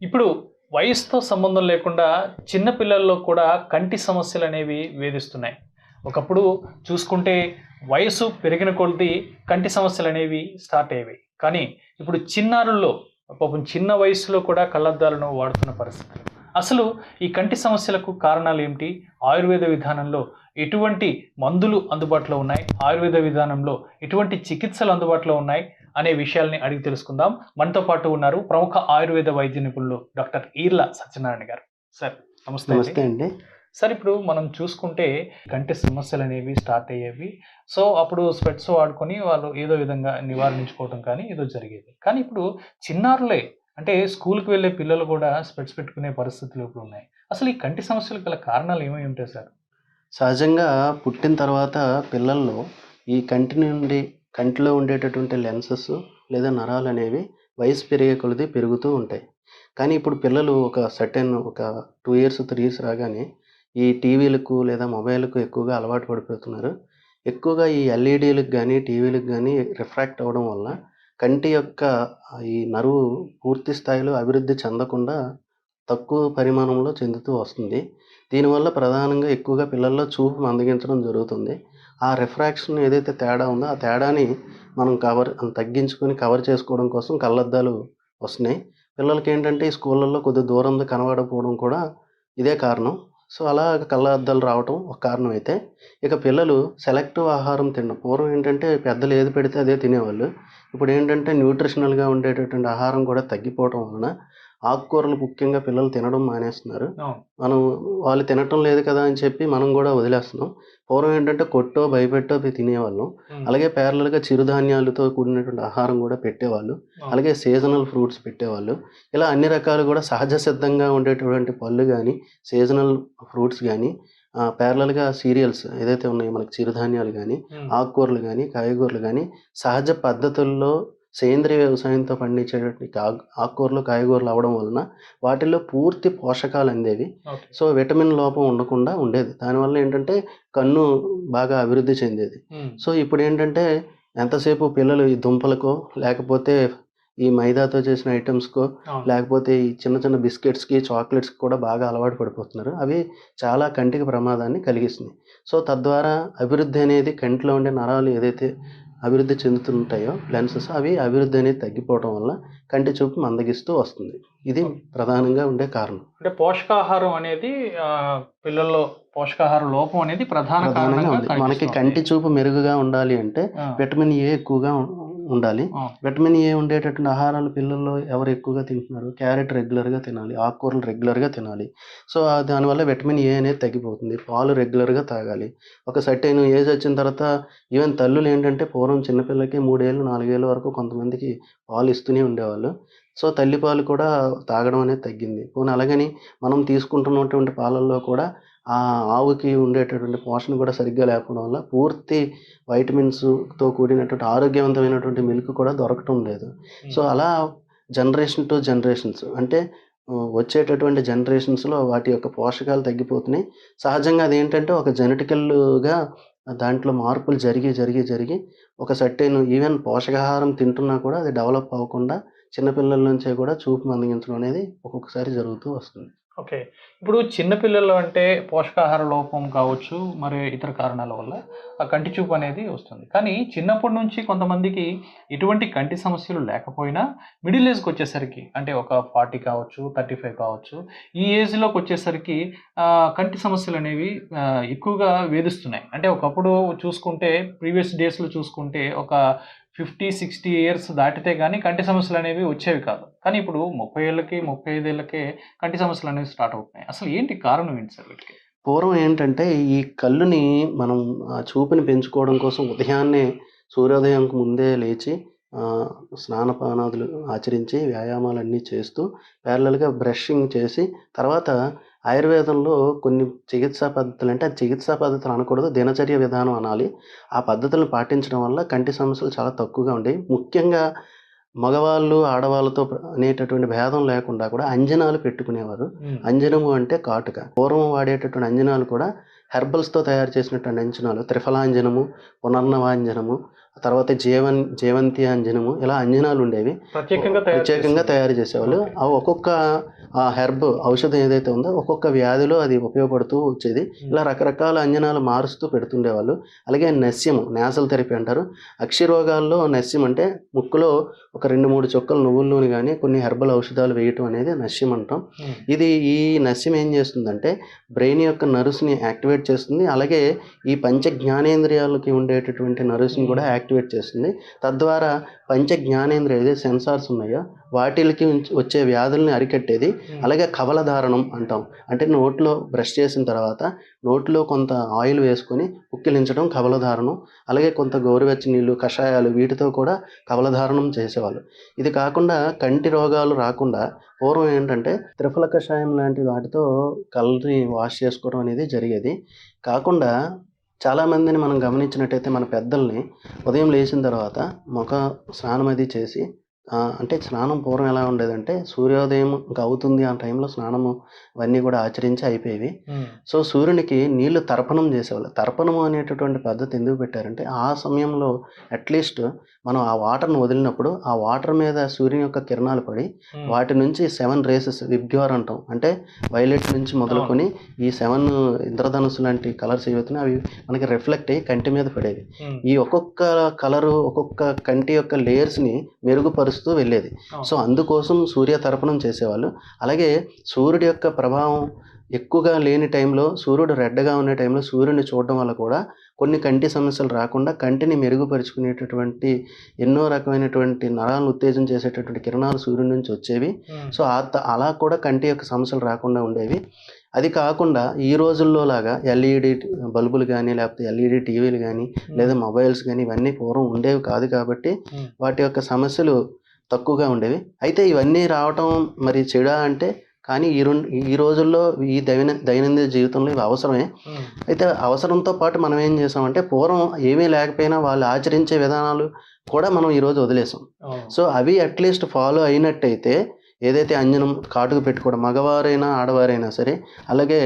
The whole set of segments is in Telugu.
ఇప్పుడు వయసుతో సంబంధం లేకుండా చిన్న పిల్లల్లో కూడా కంటి సమస్యలనేవి వేధిస్తున్నాయి. ఒకప్పుడు చూసుకుంటే వయసు పెరిగిన కొద్దీ కంటి సమస్యలనేవి స్టార్ట్ అయ్యేవి. కానీ ఇప్పుడు చిన్నారుల్లో పాపం చిన్న వయసులో కూడా కళ్ళద్దాలను వాడుతున్న పరిస్థితులు. అసలు ఈ కంటి సమస్యలకు కారణాలు ఏమిటి? ఆయుర్వేద విధానంలో ఎటువంటి మందులు అందుబాటులో ఉన్నాయి? ఆయుర్వేద విధానంలో ఎటువంటి చికిత్సలు అందుబాటులో ఉన్నాయి? అనే విషయాల్ని అడిగి తెలుసుకుందాం. మనతో పాటు ఉన్నారు ప్రముఖ ఆయుర్వేద వైద్య నిపుణులు డాక్టర్ ఈర్ల సత్యనారాయణ గారు. సార్ నమస్తే. నమస్తే అండి. సార్ ఇప్పుడు మనం చూసుకుంటే కంటి సమస్యలు అనేవి స్టార్ట్ అయ్యేవి. సో అప్పుడు స్పెట్స్ వాడుకొని వాళ్ళు ఏదో విధంగా నివారించుకోవడం కానీ ఏదో జరిగేది. కానీ ఇప్పుడు చిన్నారులే అంటే స్కూల్కి వెళ్ళే పిల్లలు కూడా స్పెట్స్ పెట్టుకునే పరిస్థితులు ఇప్పుడు ఉన్నాయి. అసలు ఈ కంటి సమస్యలకు గల కారణాలు ఏమై ఉంటాయి సార్? సహజంగా పుట్టిన తర్వాత పిల్లల్లో ఈ కంటిలో ఉండేటటువంటి లెన్సెస్ లేదా నరాలు అనేవి వయసు పెరిగే కొలది పెరుగుతూ ఉంటాయి. కానీ ఇప్పుడు పిల్లలు ఒక 2 ఇయర్స్ 3 ఇయర్స్ రాగానే ఈ టీవీలకు లేదా మొబైల్కు ఎక్కువగా అలవాటు పడిపోతున్నారు. ఎక్కువగా ఈ ఎల్ఈడీలకు కానీ టీవీలకు కానీ రిఫ్రాక్ట్ అవ్వడం వల్ల కంటి యొక్క ఈ నరువు పూర్తి స్థాయిలో అభివృద్ధి చెందకుండా తక్కువ పరిమాణంలో చెందుతూ వస్తుంది. దీనివల్ల ప్రధానంగా ఎక్కువగా పిల్లల్లో చూపు మందగించడం జరుగుతుంది. ఆ రిఫ్రాక్షన్ ఏదైతే తేడా ఉందో ఆ తేడాని మనం తగ్గించుకొని కవర్ చేసుకోవడం కోసం కళ్ళద్దాలు వస్తున్నాయి. పిల్లలకి ఏంటంటే ఈ స్కూళ్ళల్లో కొద్ది దూరంలో కనబడకపోవడం కూడా ఇదే కారణం. సో అలా కళ్ళద్దాలు రావటం ఒక కారణం అయితే, ఇక పిల్లలు సెలెక్టివ్ ఆహారం తినడం. పూర్వం ఏంటంటే పెద్దలు ఏది పెడితే అదే తినేవాళ్ళు. ఇప్పుడు ఏంటంటే న్యూట్రిషనల్గా ఉండేటటువంటి ఆహారం కూడా తగ్గిపోవడం వలన ఆకుకూరలు ముఖ్యంగా పిల్లలు తినడం మానేస్తున్నారు. మనం వాళ్ళు తినటం లేదు కదా అని చెప్పి మనం కూడా వదిలేస్తున్నాం. పూర్వం ఏంటంటే కొట్టో భయపెట్టో తినేవాళ్ళం. అలాగే ప్యారలల్గా చిరుధాన్యాలతో కూడినటువంటి ఆహారం కూడా పెట్టేవాళ్ళు. అలాగే సీజనల్ ఫ్రూట్స్ పెట్టేవాళ్ళు. ఇలా అన్ని రకాలు కూడా సహజ సిద్ధంగా ఉండేటటువంటి పళ్ళు కానీ సీజనల్ ఫ్రూట్స్ కానీ ప్యారలల్గా సీరియల్స్ ఏదైతే ఉన్నాయో మనకి చిరుధాన్యాలు కానీ ఆకుకూరలు కానీ కాయగూరలు కానీ సహజ పద్ధతుల్లో సేంద్రియ వ్యవసాయంతో పండించేటువంటి ఆకుకూరలు కాయగూరలు అవ్వడం వలన వాటిల్లో పూర్తి పోషకాలు అందేవి. సో విటమిన్ లోపం ఉండకుండా ఉండేది. దానివల్ల ఏంటంటే కన్ను బాగా అభివృద్ధి చెందేది. సో ఇప్పుడు ఏంటంటే ఎంతసేపు పిల్లలు ఈ దుంపలకో లేకపోతే ఈ మైదాతో చేసిన ఐటమ్స్కో లేకపోతే ఈ చిన్న చిన్న బిస్కెట్స్కి చాక్లెట్స్కి కూడా బాగా అలవాటు పడిపోతున్నారు. అవి చాలా కంటికి ప్రమాదాన్ని కలిగిస్తున్నాయి. సో తద్వారా అభివృద్ధి అనేది కంటిలో ఉండే నరాలు ఏదైతే అభివృద్ధి చెందుతుంటాయో లెన్సెస్ అవి అభివృద్ధి అనేది తగ్గిపోవడం వల్ల కంటి చూపు మందగిస్తూ వస్తుంది. ఇది ప్రధానంగా ఉండే కారణం. అంటే పోషకాహారం అనేది పిల్లల్లో పోషకాహార లోపం అనేది ప్రధానంగా ఉంది. మనకి కంటి చూపు మెరుగుగా ఉండాలి అంటే విటమిన్ ఏ ఎక్కువగా ఉండాలి. విటమిన్ ఏ ఉండేటటువంటి ఆహారాలు పిల్లల్లో ఎవరు ఎక్కువగా తింటున్నారు? క్యారెట్ రెగ్యులర్గా తినాలి, ఆకుకూరలు రెగ్యులర్గా తినాలి. సో దానివల్ల విటమిన్ ఏ అనేది తగ్గిపోతుంది. పాలు రెగ్యులర్గా తాగాలి. ఒక సర్టెన్ ఏజ్ వచ్చిన తర్వాత ఈవెన్ తల్లులు ఏంటంటే పూర్వం చిన్నపిల్లలకి 3 ఏళ్ళు 4 ఏళ్ళ వరకు కొంతమందికి పాలు ఇస్తూనే ఉండేవాళ్ళు. సో తల్లిపాలు కూడా తాగడం అనేది తగ్గింది. పోనీ అలాగని మనం తీసుకుంటున్నటువంటి పాలల్లో కూడా ఆ ఆవుకి ఉండేటటువంటి పోషణ కూడా సరిగ్గా లేకపోవడం వల్ల పూర్తి వైటమిన్స్తో కూడినటువంటి ఆరోగ్యవంతమైనటువంటి మిల్క్ కూడా దొరకటం లేదు. సో అలా జనరేషన్ టు జనరేషన్స్ అంటే వచ్చేటటువంటి జనరేషన్స్లో వాటి యొక్క పోషకాలు తగ్గిపోతున్నాయి. సహజంగా అదేంటంటే ఒక జెనెటికల్గా దాంట్లో మార్పులు జరిగి ఒక సర్టెన్ ఈవెన్ పోషకాహారం తింటున్నా కూడా అది డెవలప్ అవ్వకుండా చిన్నపిల్లల నుంచే కూడా చూపు మందగించడం అనేది ఒక్కొక్కసారి జరుగుతూ వస్తుంది. ఓకే. ఇప్పుడు చిన్నపిల్లలు అంటే పోషకాహార లోపం కావచ్చు, మరి ఇతర కారణాల వల్ల ఆ కంటి చూపు అనేది వస్తుంది. కానీ చిన్నప్పటి నుంచి కొంతమందికి ఎటువంటి కంటి సమస్యలు లేకపోయినా మిడిల్ ఏజ్కి వచ్చేసరికి అంటే ఒక 40 కావచ్చు, 35 కావచ్చు, ఈ ఏజ్లోకి వచ్చేసరికి కంటి సమస్యలు అనేవి ఎక్కువగా వేధిస్తున్నాయి. అంటే ఒకప్పుడు చూసుకుంటే ప్రీవియస్ డేస్లో చూసుకుంటే ఒక 50-60 ఇయర్స్ దాటితే కానీ కంటి సమస్యలు అనేవి వచ్చేవి కాదు. కానీ ఇప్పుడు 30 ఏళ్ళకి 35 ఏళ్ళకే కంటి సమస్యలు అనేవి స్టార్ట్ అవుతున్నాయి. అసలు ఏంటి కారణం ఏంటి సార్ వీటికి? పూర్వం ఏంటంటే ఈ కళ్ళుని మనం చూపుని పెంచుకోవడం కోసం ఉదయాన్నే సూర్యోదయంకు ముందే లేచి స్నానపానాదులు ఆచరించి వ్యాయామాలన్నీ చేస్తూ ప్యారలల్గా బ్రషింగ్ చేసి తర్వాత ఆయుర్వేదంలో కొన్ని చికిత్సా పద్ధతులు అంటే చికిత్సా పద్ధతులు అనకూడదు, దినచర్య విధానం అనాలి. ఆ పద్ధతులను పాటించడం వల్ల కంటి సమస్యలు చాలా తక్కువగా ఉండేవి. ముఖ్యంగా మగవాళ్ళు ఆడవాళ్ళతో అనేటటువంటి భేదం లేకుండా కూడా అంజనాలు పెట్టుకునేవారు. అంజనము అంటే కాటుక. పూర్వం వాడేటటువంటి అంజనాలు కూడా హెర్బల్స్తో తయారు చేసినటువంటి అంజనాలు, త్రిఫలాంజనము, పునర్నవాంజనము, తర్వాత జేవంతి అంజనము, ఇలా అంజనాలు ఉండేవి, ప్రత్యేకంగా తయారు చేసేవాళ్ళు. అవి ఒక్కొక్క ఆ హెర్బ్ ఔషధం ఏదైతే ఉందో ఒక్కొక్క వ్యాధిలో అది ఉపయోగపడుతూ వచ్చేది. ఇలా రకరకాల అంజనాలు మారుస్తూ పెడుతుండేవాళ్ళు. అలాగే నస్యము, నేసల్ థెరపీ అంటారు. అక్షిరోగాల్లో నస్యం అంటే ముక్కులో ఒక 2-3 చుక్కలు నువ్వుల నూనె కానీ కొన్ని హెర్బల్ ఔషధాలు వేయటం అనేది నస్యం అంటాం. ఈ నస్యం ఏం చేస్తుందంటే బ్రెయిన్ యొక్క నర్వ్స్ని యాక్టివేట్ చేస్తుంది. అలాగే ఈ పంచ జ్ఞానేంద్రియాలకి ఉండేటటువంటి నర్వ్స్ని కూడా యాక్టివేట్ చేస్తుంది. తద్వారా పంచ జ్ఞానేంద్రియ ఏదైతే సెన్సార్స్ ఉన్నాయో వాటికి వచ్చే వ్యాధుల్ని అరికట్టేది. అలాగే కవలధారణం అంటాం, అంటే నోట్లో బ్రష్ చేసిన తర్వాత నోట్లో కొంత ఆయిల్ వేసుకొని పుక్కిలించడం కవలధారణం. అలాగే కొంత గోరువెచ్చని నీళ్ళు, కషాయాలు, వీటితో కూడా కవలధారణం చేసేవాళ్ళు. ఇది కాకుండా కంటి రోగాలు రాకుండా పూర్వం ఏంటంటే త్రిఫల కషాయం లాంటి వాటితో కళ్ళని వాష్ చేసుకోవడం అనేది జరిగేది. కాకుండా చాలామందిని మనం గమనించినట్టయితే మన పెద్దల్ని ఉదయం లేచిన తర్వాత ముఖ స్నానం అది చేసి, అంటే స్నానం పూర్వం ఎలా ఉండేదంటే సూర్యోదయం ఇంకా అవుతుంది ఆ టైంలో స్నానము అవన్నీ కూడా ఆచరించి అయిపోయేవి. సో సూర్యునికి నీళ్లు తర్పణం చేసేవాళ్ళు. తర్పణము అనేటటువంటి పద్ధతి ఎందుకు పెట్టారంటే ఆ సమయంలో అట్లీస్ట్ మనం ఆ వాటర్ని వదిలినప్పుడు ఆ వాటర్ మీద సూర్యుని యొక్క కిరణాలు పడి వాటి నుంచి 7 రేసెస్ విబ్గ్యోర్ అంటాం, అంటే వైలెట్ నుంచి మొదలుకొని ఈ 7 ఇంద్రధనుసు లాంటి కలర్స్ ఏవైతున్నాయి అవి మనకి రిఫ్లెక్ట్ అయ్యి కంటి మీద పడేవి. ఈ ఒక్కొక్క కలరు ఒక్కొక్క కంటి యొక్క లేయర్స్ని మెరుగుపరుస్తూ వెళ్ళేది. సో అందుకోసం సూర్య తర్పణం చేసేవాళ్ళు. అలాగే సూర్యుడి యొక్క ప్రభావం ఎక్కువగా లేని టైంలో, సూర్యుడు రెడ్గా ఉన్న టైంలో సూర్యుని చూడడం వల్ల కూడా కొన్ని కంటి సమస్యలు రాకుండా కంటిని మెరుగుపరుచుకునేటటువంటి ఎన్నో రకమైనటువంటి నరాలను ఉత్తేజం చేసేటటువంటి కిరణాలు సూర్యుడి నుంచి వచ్చేవి. సో అలా కూడా కంటి యొక్క సమస్యలు రాకుండా ఉండేవి. అది కాకుండా ఈ రోజుల్లో లాగా ఎల్ఈడి బల్బులు కానీ లేకపోతే ఎల్ఈడి టీవీలు కానీ లేదా మొబైల్స్ కానీ ఇవన్నీ పూర్వం ఉండేవి కాదు కాబట్టి వాటి యొక్క సమస్యలు తక్కువగా ఉండేవి. అయితే ఇవన్నీ రావటం మరి చెడా అంటే, కానీ ఈ రోజుల్లో ఈ దైనందిన జీవితంలో ఇవి అవసరమే. అయితే అవసరంతో పాటు మనం ఏం చేసామంటే పూర్వం ఏమీ లేకపోయినా వాళ్ళు ఆచరించే విధానాలు కూడా మనం ఈరోజు వదిలేసాం. సో అవి అట్లీస్ట్ ఫాలో అయినట్టయితే, ఏదైతే అంజనం కాటుకు పెట్టుకోవడం మగవారైనా ఆడవారైనా సరే, అలాగే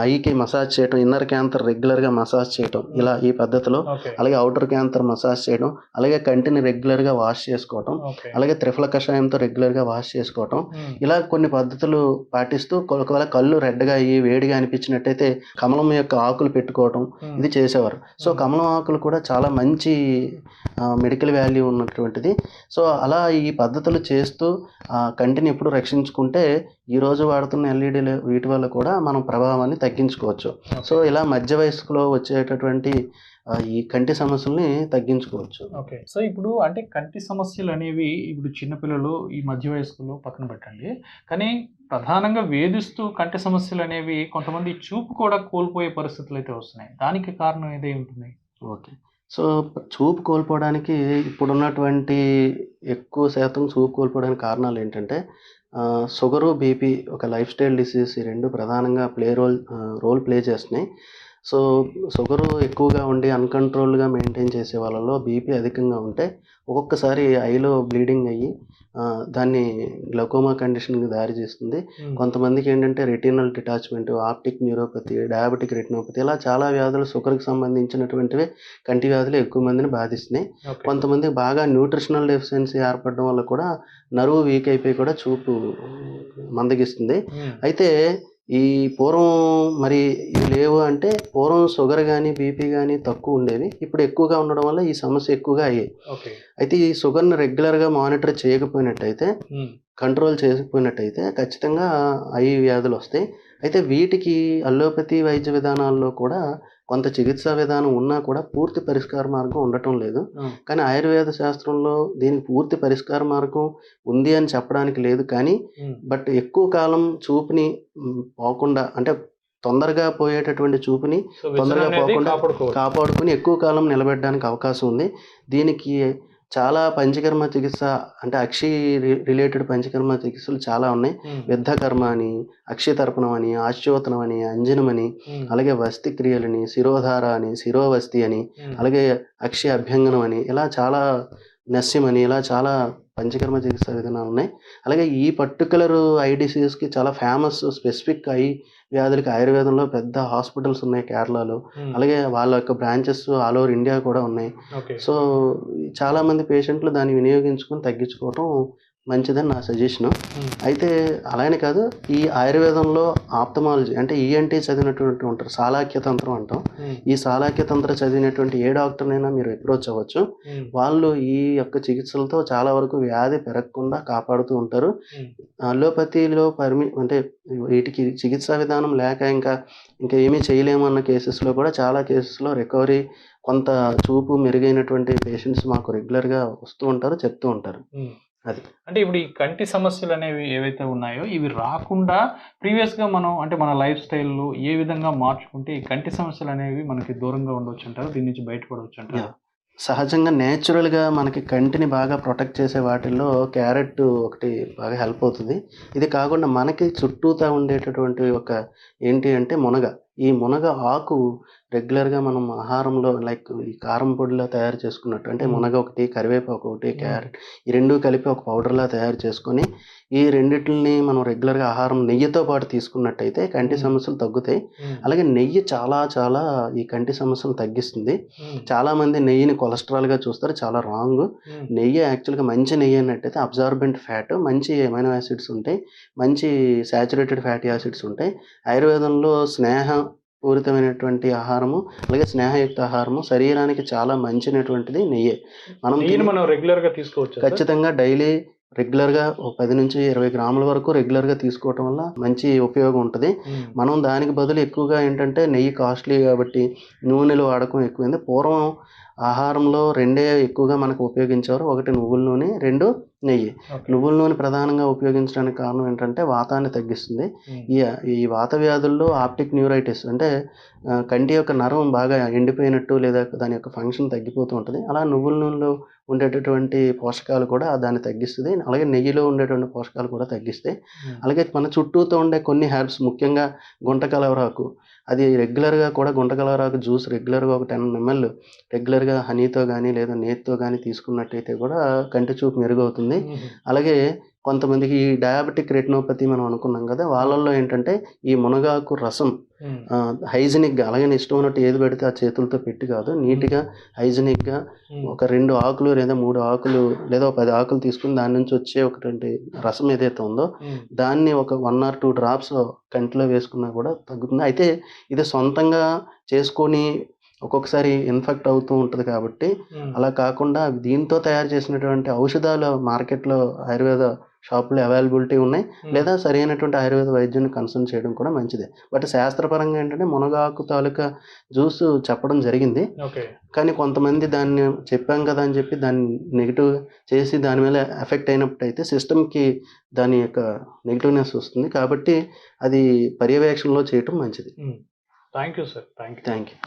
ఐకి మసాజ్ చేయడం, ఇన్నర్ క్యాంథర్ రెగ్యులర్గా మసాజ్ చేయడం ఇలా ఈ పద్ధతిలో, అలాగే అవుటర్ క్యాంథర్ మసాజ్ చేయడం, అలాగే కంటిని రెగ్యులర్గా వాష్ చేసుకోవటం, అలాగే త్రిఫల కషాయంతో రెగ్యులర్గా వాష్ చేసుకోవటం, ఇలా కొన్ని పద్ధతులు పాటిస్తూ ఒకవేళ కళ్ళు రెడ్గా అయ్యి వేడిగా అనిపించినట్టయితే కమలం యొక్క ఆకులు పెట్టుకోవటం ఇది చేసేవారు. సో కమలం ఆకులు కూడా చాలా మంచి మెడికల్ వాల్యూ ఉన్నటువంటిది. సో అలా ఈ పద్ధతులు చేస్తూ కంటిని ఎప్పుడు రక్షించుకుంటే ఈరోజు వాడుతున్న ఎల్ఈడీలు వీటి వల్ల కూడా మనం ప్రభావాన్ని తగ్గించుకోవచ్చు. సో ఇలా మధ్య వయస్సులో వచ్చేటటువంటి ఈ కంటి సమస్యల్ని తగ్గించుకోవచ్చు. ఓకే. సో ఇప్పుడు అంటే కంటి సమస్యలు అనేవి ఇప్పుడు చిన్నపిల్లలు, ఈ మధ్య వయస్కులు పక్కన పెట్టండి, కానీ ప్రధానంగా వేధిస్తూ కంటి సమస్యలు అనేవి కొంతమంది చూపు కూడా కోల్పోయే పరిస్థితులు అయితే వస్తున్నాయి. దానికి కారణం ఏదై ఉంటుంది? ఓకే. సో చూపు కోల్పోవడానికి ఇప్పుడున్నటువంటి ఎక్కువ శాతం చూపు కోల్పోవడానికి కారణాలు ఏంటంటే షుగరు, బీపీ ఒక లైఫ్ స్టైల్ డిసీజ్, ఈ రెండు ప్రధానంగా రోల్ ప్లే చేస్తున్నాయి. సో షుగరు ఎక్కువగా ఉండి అన్కంట్రోల్డ్గా మెయింటైన్ చేసే వాళ్ళలో బీపీ అధికంగా ఉంటే ఒక్కొక్కసారి ఐలో బ్లీడింగ్ అయ్యి దాన్ని గ్లకోమా కండిషన్కి దారి చేస్తుంది. కొంతమందికి ఏంటంటే retinal detachment, optic neuropathy, diabetic retinopathy, ఇలా చాలా వ్యాధులు షుగర్కి సంబంధించినటువంటివి కంటి వ్యాధులు ఎక్కువ మందిని బాధిస్తున్నాయి. కొంతమందికి బాగా న్యూట్రిషనల్ డెఫిషియన్సీ ఏర్పడడం వల్ల కూడా నరువు వీక్ అయిపోయి కూడా చూపు మందగిస్తుంది. అయితే ఈ పూర్వం మరి ఇవి లేవు అంటే పూర్వం షుగర్ కానీ బీపీ కానీ తక్కువ ఉండేవి, ఇప్పుడు ఎక్కువగా ఉండడం వల్ల ఈ సమస్య ఎక్కువగా అయ్యాయి. అయితే ఈ షుగర్ని రెగ్యులర్గా మానిటర్ చేయకపోయినట్టయితే, కంట్రోల్ చేయకపోయినట్టయితే ఖచ్చితంగా ఐ వ్యాధులు వస్తాయి. అయితే వీటికి అల్లోపతి వైద్య విధానాల్లో కూడా కొంత చికిత్సా విధానం ఉన్నా కూడా పూర్తి పరిష్కార మార్గం ఉండటం లేదు. కానీ ఆయుర్వేద శాస్త్రంలో దీనికి పూర్తి పరిష్కార మార్గం ఉంది అని చెప్పడానికి లేదు. కానీ బట్ ఎక్కువ కాలం చూపుని పోకుండా, అంటే తొందరగా పోయేటటువంటి చూపుని తొందరగా పోకుండా కాపాడుకుని ఎక్కువ కాలం నిలబెట్టడానికి అవకాశం ఉంది. దీనికి చాలా పంచకర్మ చికిత్స, అంటే అక్షి రిలేటెడ్ పంచకర్మ చికిత్సలు చాలా ఉన్నాయి. విద్ధకర్మ అని, అక్షితర్పణం అని, ఆశ్చోతనం అని, అంజనం అని, అలాగే వస్తి క్రియలని, శిరోధార అని, శిరోవస్తి అని, అలాగే అక్షి అభ్యంగనం అని, ఇలా చాలా నస్యం అని, ఇలా చాలా పంచకర్మ చికిత్సా విధానాలు ఉన్నాయి. అలాగే ఈ పర్టికులర్ ఐ డిసీజ్కి చాలా ఫేమస్ స్పెసిఫిక్ ఐ వ్యాధులకి ఆయుర్వేదంలో పెద్ద హాస్పిటల్స్ ఉన్నాయి కేరళలో. అలాగే వాళ్ళ యొక్క బ్రాంచెస్ ఆల్ ఓవర్ ఇండియా కూడా ఉన్నాయి. ఓకే. సో చాలామంది పేషెంట్లు దాన్ని వినియోగించుకొని తగ్గించుకోవటం మంచిదని నా సజెషను. అయితే అలానే కాదు, ఈ ఆయుర్వేదంలో ఆప్థమాలజీ అంటే ఈఎన్టీ చదివినటువంటి ఉంటారు, సాలాఖ్య తంత్రం అంటాం. ఈ సాలాఖ్య తంత్రం చదివినటువంటి ఏ డాక్టర్నైనా మీరు అప్రోచ్ అవ్వచ్చు. వాళ్ళు ఈ యొక్క చికిత్సలతో చాలా వరకు వ్యాధి పెరగకుండా కాపాడుతూ ఉంటారు. అలోపతిలో అంటే వీటికి చికిత్సా విధానం లేక ఇంకా ఏమీ చేయలేము అన్న కేసెస్లో కూడా చాలా కేసెస్లో రికవరీ, కొంత చూపు మెరుగైనటువంటి పేషెంట్స్ మాకు రెగ్యులర్గా వస్తూ ఉంటారు, చెప్తూ ఉంటారు. అది అంటే ఇప్పుడు ఈ కంటి సమస్యలు అనేవి ఏవైతే ఉన్నాయో ఇవి రాకుండా ప్రీవియస్గా మనం అంటే మన లైఫ్ స్టైల్లో ఏ విధంగా మార్చుకుంటే ఈ కంటి సమస్యలు అనేవి మనకి దూరంగా ఉండవచ్చు అంటారు, దీని నుంచి బయటపడవచ్చు అంటారు? సహజంగా నేచురల్గా మనకి కంటిని బాగా ప్రొటెక్ట్ చేసే వాటిల్లో క్యారెట్ ఒకటి బాగా హెల్ప్ అవుతుంది. ఇది కాకుండా మనకి చుట్టూతా ఉండేటటువంటి ఏంటి అంటే మునగ. ఈ మునగ ఆకు రెగ్యులర్గా మనం ఆహారంలో లైక్ ఈ కారం పొడిలా తయారు చేసుకున్నట్టు, అంటే మునగ ఒకటి, కరివేపాకు ఒకటి, క్యారెట్, ఈ రెండు కలిపి ఒక పౌడర్లా తయారు చేసుకొని ఈ రెండిటిని మనం రెగ్యులర్గా ఆహారం నెయ్యితో పాటు తీసుకున్నట్టయితే కంటి సమస్యలు తగ్గుతాయి. అలాగే నెయ్యి చాలా చాలా ఈ కంటి సమస్యలు తగ్గిస్తుంది. చాలామంది నెయ్యిని కొలెస్ట్రాల్గా చూస్తారు, చాలా రాంగ్. నెయ్యి యాక్చువల్గా మంచి నెయ్యి అన్నట్టయితే అబ్జార్బెంట్ ఫ్యాట్, మంచి ఎమైనో యాసిడ్స్ ఉంటాయి, మంచి శాచురేటెడ్ ఫ్యాటీ యాసిడ్స్ ఉంటాయి. ఆయుర్వేదంలో పూరితమైనటువంటి ఆహారము, అలాగే స్నేహయుక్త ఆహారము శరీరానికి చాలా మంచినటువంటిది నెయ్యి. మనం రెగ్యులర్గా తీసుకోవచ్చు. ఖచ్చితంగా డైలీ రెగ్యులర్గా 10 నుంచి 20 గ్రాముల వరకు రెగ్యులర్గా తీసుకోవటం వల్ల మంచి ఉపయోగం ఉంటుంది. మనం దానికి బదులు ఎక్కువగా ఏంటంటే నెయ్యి కాస్ట్లీ కాబట్టి నూనెలు వాడకం ఎక్కువైంది. పూర్వం ఆహారంలో రెండే ఎక్కువగా మనకు ఉపయోగించేవారు, ఒకటి నువ్వుల నూనె, రెండు నెయ్యి. నువ్వుల నూనె ప్రధానంగా ఉపయోగించడానికి కారణం ఏంటంటే వాతాన్ని తగ్గిస్తుంది. ఈ వాత వ్యాధుల్లో ఆప్టిక్ న్యూరైటిస్ అంటే కంటి యొక్క నరం బాగా ఎండిపోయినట్టు లేదా దాని యొక్క ఫంక్షన్ తగ్గిపోతూ ఉంటుంది. అలా నువ్వుల నూనెలో ఉండేటటువంటి పోషకాలు కూడా దాన్ని తగ్గిస్తుంది. అలాగే నెయ్యిలో ఉండేటువంటి పోషకాలు కూడా తగ్గిస్తాయి. అలాగే మన చుట్టూతో ఉండే కొన్ని హెర్బ్స్, ముఖ్యంగా గుంటకలవరాకు, అది రెగ్యులర్గా కూడా గుంటకలవరాకు జ్యూస్ రెగ్యులర్గా ఒక 10 ml రెగ్యులర్గా హనీతో కానీ లేదా నేతితో కానీ తీసుకున్నట్టయితే కూడా కంటి చూపు మెరుగవుతుంది. అలాగే కొంతమందికి ఈ డయాబెటిక్ రెటినోపతి మనం అనుకున్నాం కదా, వాళ్ళల్లో ఏంటంటే ఈ మునగాకు రసం హైజీనిక్గా, అలాగే ఇష్టం ఉన్నట్టు ఏది పెడితే ఆ చేతులతో పెట్టి కాదు, నీట్గా హైజీనిక్గా ఒక 2 ఆకులు లేదా 3 ఆకులు లేదా 10 ఆకులు తీసుకుని దాని నుంచి వచ్చే ఒకటి రసం ఏదైతే ఉందో దాన్ని ఒక 1 or 2 drops కంటిలో వేసుకున్నా కూడా తగ్గుతుంది. అయితే ఇది సొంతంగా చేసుకొని ఒక్కొక్కసారి ఇన్ఫెక్ట్ అవుతూ ఉంటుంది కాబట్టి అలా కాకుండా దీంతో తయారు చేసినటువంటి ఔషధాలు మార్కెట్లో ఆయుర్వేద షాపులో అవైలబిలిటీ ఉన్నాయి, లేదా సరైనటువంటి ఆయుర్వేద వైద్యుని కన్సల్ట్ చేయడం కూడా మంచిదే. బట్ శాస్త్రపరంగా ఏంటంటే మునగాకు తాలూకా జ్యూస్ చెప్పడం జరిగింది, కానీ కొంతమంది దాన్ని చెప్పాం కదా అని చెప్పి దాన్ని నెగిటివ్ చేసి దాని మీద ఎఫెక్ట్ అయినప్పుడు అయితే సిస్టమ్కి దాని యొక్క నెగిటివ్నెస్ వస్తుంది. కాబట్టి అది పర్యవేక్షణలో చేయటం మంచిది. Thank you sir. Thank you.